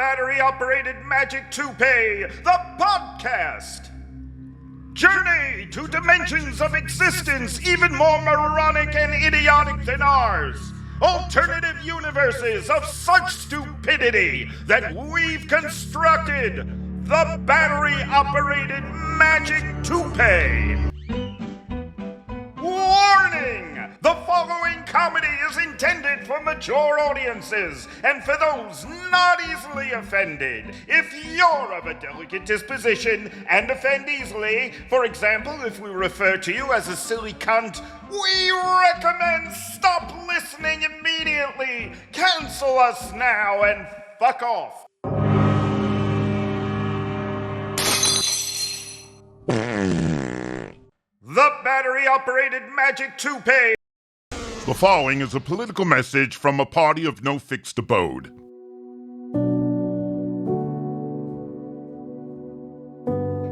Battery Operated Magic Toupee, the podcast. Journey to dimensions of existence even more moronic and idiotic than ours. Alternative universes of such stupidity that we've constructed the Battery Operated Magic Toupee. Warning! The following comedy is intended for mature audiences and for those not easily offended. If you're of a delicate disposition and offend easily, for example, if we refer to you as a silly cunt, we recommend stop listening immediately, cancel us now, and fuck off. The Battery Operated Magic Toupee. The following is a political message from a party of No Fixed Abode.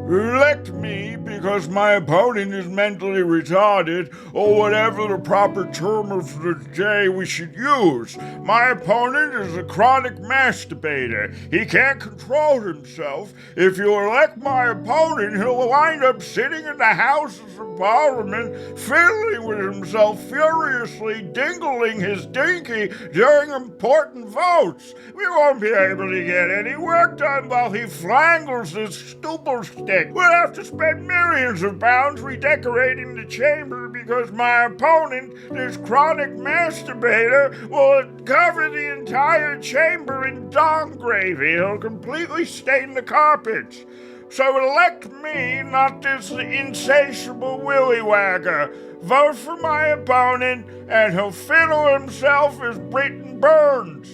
Elect me because my opponent is mentally retarded, or whatever the proper term of the day we should use. My opponent is a chronic masturbator. He can't control himself. If you elect my opponent, he'll wind up sitting in the Houses of Parliament, fiddling with himself furiously, dingling his dinky during important votes. We won't be able to get any work done while he flangles his stupid stick. We'll have to spend millions of pounds redecorating the chamber because my opponent, this chronic masturbator, will cover the entire chamber in dong gravy. He'll completely stain the carpets. So elect me, not this insatiable willywagger. Vote for my opponent, and he'll fiddle himself as Britain burns.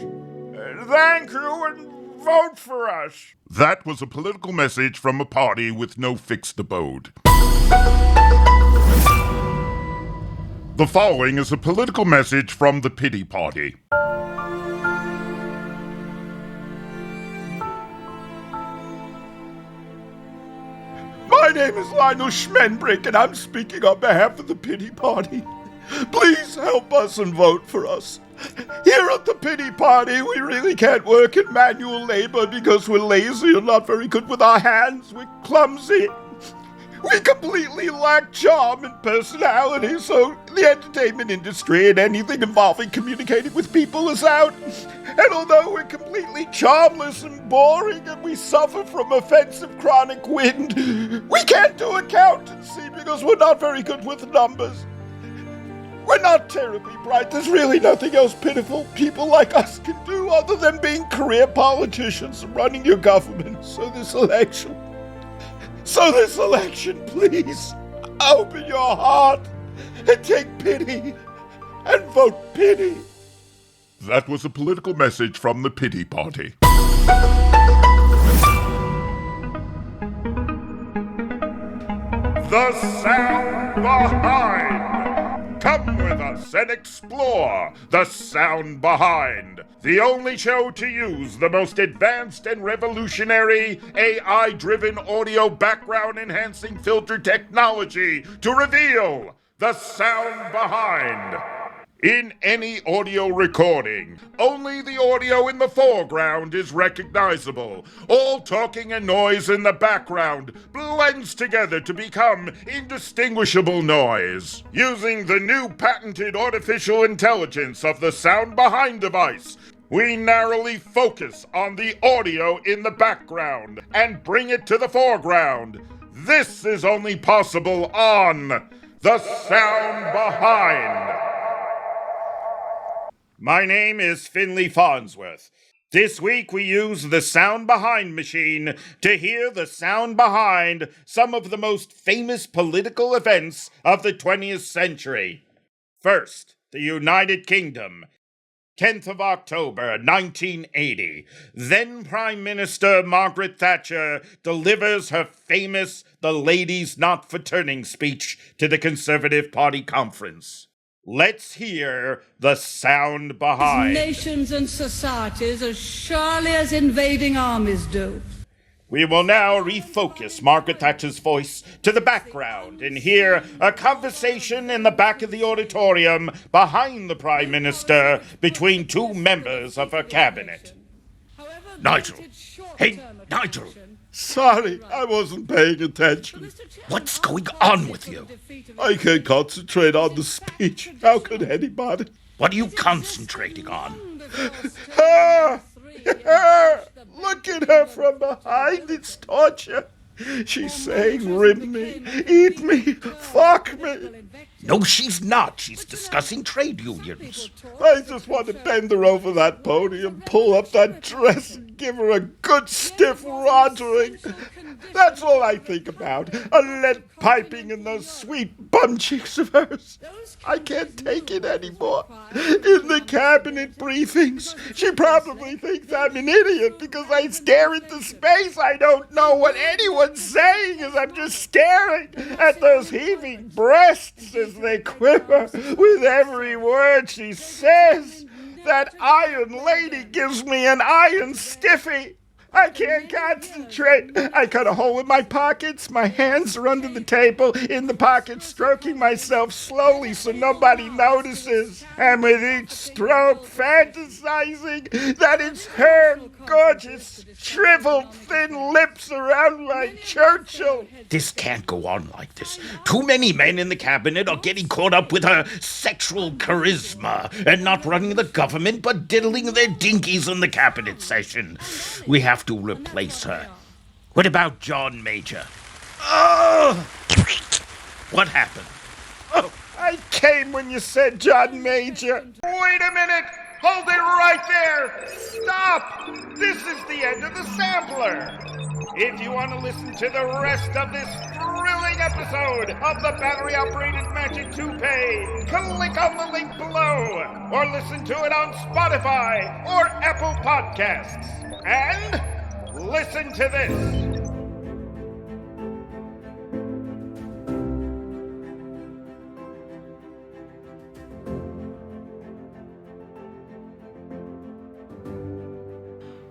Thank you, and vote for us. That was a political message from a party with no fixed abode. The following is a political message from the pity party. My name is Lionel Schmenbrick, and I'm speaking on behalf of the pity party. Please help us and vote for us. Here at the pity party, we really can't work in manual labor because we're lazy and not very good with our hands. We're clumsy. We completely lack charm and personality, so the entertainment industry and anything involving communicating with people is out. And although we're completely charmless and boring and we suffer from offensive chronic wind, we can't do accountancy because we're not very good with numbers. We're not terribly bright. There's really nothing else pitiful people like us can do other than being career politicians and running your government. So this election, please, open your heart and take pity and vote pity. That was a political message from the pity party. The sound behind. Come with us and explore the sound behind. The only show to use the most advanced and revolutionary AI-driven audio background-enhancing filter technology to reveal the sound behind. In any audio recording, only the audio in the foreground is recognizable. All talking and noise in the background blends together to become indistinguishable noise. Using the new patented artificial intelligence of the Sound Behind device, we narrowly focus on the audio in the background and bring it to the foreground. This is only possible on the Sound Behind. My name is Finley Farnsworth. This week we use the Sound Behind machine to hear the sound behind some of the most famous political events of the 20th century. First, the United Kingdom. 10th of October, 1980. Then Prime Minister Margret Thatcher delivers her famous "The Ladies Not for Turning" speech to the Conservative Party conference. Let's hear the sound behind. Nations and societies as surely as invading armies do. We will now refocus Margret Thatcher's voice to the background and hear a conversation in the back of the auditorium behind the Prime Minister between two members of her cabinet. However Nigel! Hey, Nigel! Sorry, I wasn't paying attention. What's going on with you? I can't concentrate on the speech. How could anybody? What are you concentrating on? Her! Her! Look at her from behind. It's torture. She's saying, rip me, eat me, fuck me. No, she's not. She's discussing trade unions. I just want to bend her over that podium, pull up that dress, and give her a good stiff rogering. That's all I think about. A lead piping and those sweet bum cheeks of hers. I can't take it anymore. In the cabinet briefings, she probably thinks I'm an idiot because I stare into space. I don't know what anyone's saying as I'm just staring at those heaving breasts as they quiver with every word she says. That iron lady gives me an iron stiffy. I can't concentrate. I cut a hole in my pockets. My hands are under the table, in the pockets, stroking myself slowly so nobody notices. And with each stroke, fantasizing that it's her gorgeous, shriveled, thin lips around my Churchill. This can't go on like this. Too many men in the cabinet are getting caught up with her sexual charisma and not running the government but diddling their dinkies in the cabinet session. We have to replace her. What about John Major? Oh! What happened? Oh, I came when you said John Major. Wait a minute! Hold it right there! Stop! This is the end of the sampler! If you want to listen to the rest of this thrilling episode of the Battery Operated Magic Toupee, click on the link below, or listen to it on Spotify or Apple Podcasts. And listen to this.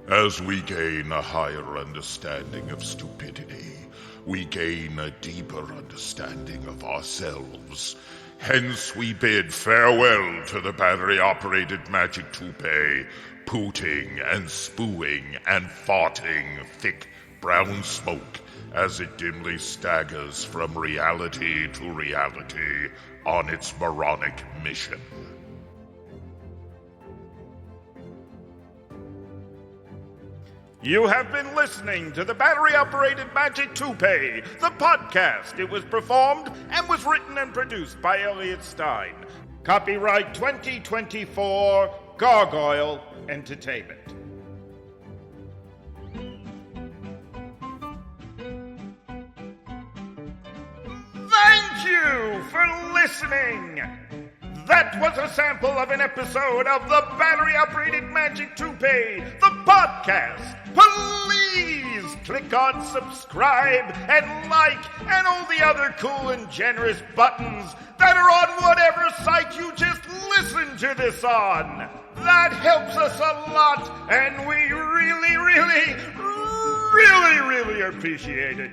As we gain a higher understanding of stupidity, we gain a deeper understanding of ourselves. Hence we bid farewell to the battery-operated magic toupee, pooting and spooing and farting thick brown smoke as it dimly staggers from reality to reality on its moronic mission. You have been listening to the Battery Operated Magic Toupee, the podcast. It was performed and was written and produced by Elliot Stein. Copyright 2024, Gargoyle Entertainment. Thank you for listening! That was a sample of an episode of the Battery Operated Magic Toupee, the podcast. Please click on subscribe and like and all the other cool and generous buttons that are on whatever site you just listened to this on. That helps us a lot, and we really appreciate it.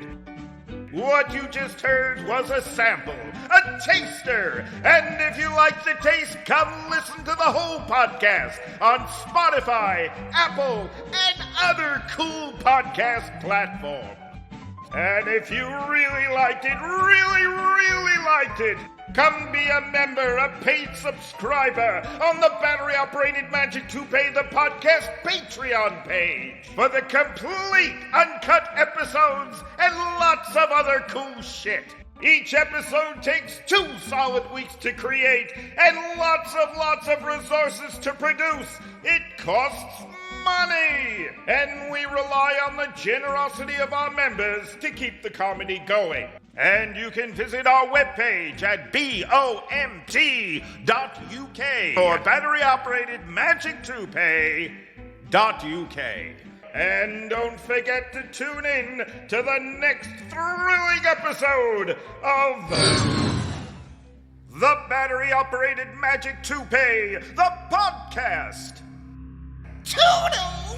What you just heard was a sample, a taster, and if you like the taste, come listen to the whole podcast on Spotify, Apple, and other cool podcast platforms. And if you really liked it, really liked it, come be a member, a paid subscriber on the Battery Operated Magic Toupee, the podcast Patreon page for the complete uncut episodes and lots of other cool shit. Each episode takes 2 solid weeks to create and lots of resources to produce. It costs money, and we rely on the generosity of our members to keep the comedy going. And you can visit our webpage at BOMT.UK or Battery Operated Magic Toupee.UK. And don't forget to tune in to the next thrilling episode of the Battery Operated Magic Toupee, the podcast. Toodles!